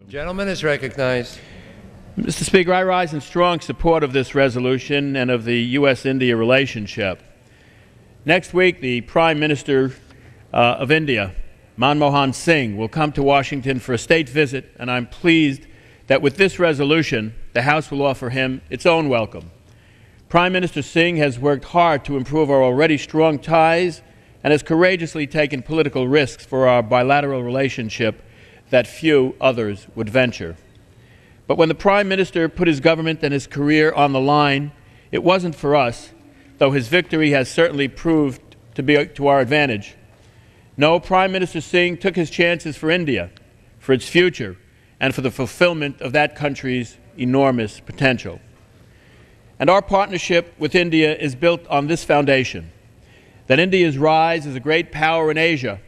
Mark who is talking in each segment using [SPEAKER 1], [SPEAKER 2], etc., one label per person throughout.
[SPEAKER 1] The gentleman is recognized.
[SPEAKER 2] Mr. Speaker, I rise in strong support of this resolution and of the U.S.-India relationship. Next week, the Prime Minister of India, Manmohan Singh, will come to Washington for a state visit, and I'm pleased that with this resolution, the House will offer him its own welcome. Prime Minister Singh has worked hard to improve our already strong ties and has courageously taken political risks for our bilateral relationship that few others would venture. But when the Prime Minister put his government and his career on the line, it wasn't for us, though his victory has certainly proved to be to our advantage. No, Prime Minister Singh took his chances for India, for its future, and for the fulfillment of that country's enormous potential. And our partnership with India is built on this foundation, that India's rise as a great power in Asia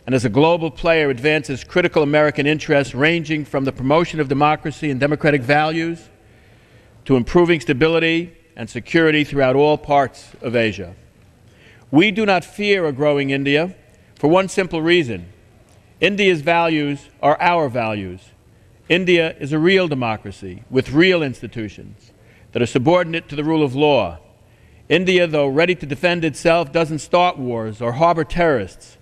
[SPEAKER 2] and as a global player advances critical American interests ranging from the promotion of democracy and democratic values to improving stability and security throughout all parts of Asia. We do not fear a growing India for one simple reason. India's values are our values. India is a real democracy with real institutions that are subordinate to the rule of law. India, though ready to defend itself, doesn't start wars or harbor terrorists.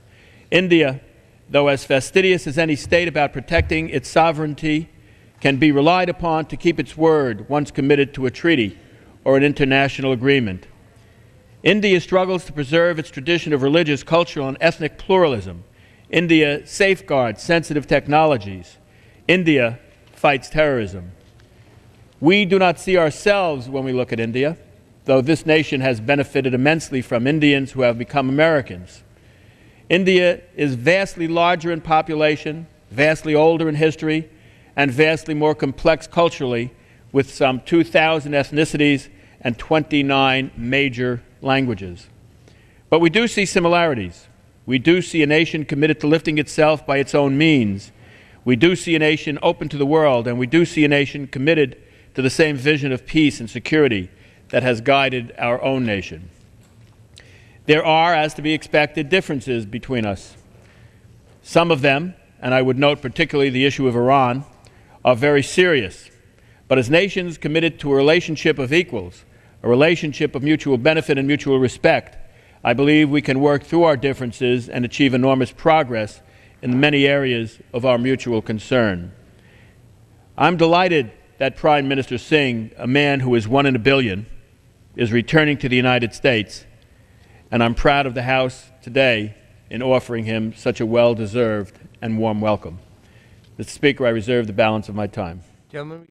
[SPEAKER 2] India, though as fastidious as any state about protecting its sovereignty, can be relied upon to keep its word once committed to a treaty or an international agreement. India struggles to preserve its tradition of religious, cultural, and ethnic pluralism. India safeguards sensitive technologies. India fights terrorism. We do not see ourselves when we look at India, though this nation has benefited immensely from Indians who have become Americans. India is vastly larger in population, vastly older in history, and vastly more complex culturally, with some 2,000 ethnicities and 29 major languages. But we do see similarities. We do see a nation committed to lifting itself by its own means. We do see a nation open to the world, and we do see a nation committed to the same vision of peace and security that has guided our own nation. There are, as to be expected, differences between us. Some of them, and I would note particularly the issue of Iran, are very serious. But as nations committed to a relationship of equals, a relationship of mutual benefit and mutual respect, I believe we can work through our differences and achieve enormous progress in many areas of our mutual concern. I'm delighted that Prime Minister Singh, a man who is one in a billion, is returning to the United States, and I'm proud of the House today in offering him such a well-deserved and warm welcome. Mr. Speaker, I reserve the balance of my time.
[SPEAKER 1] Gentleman.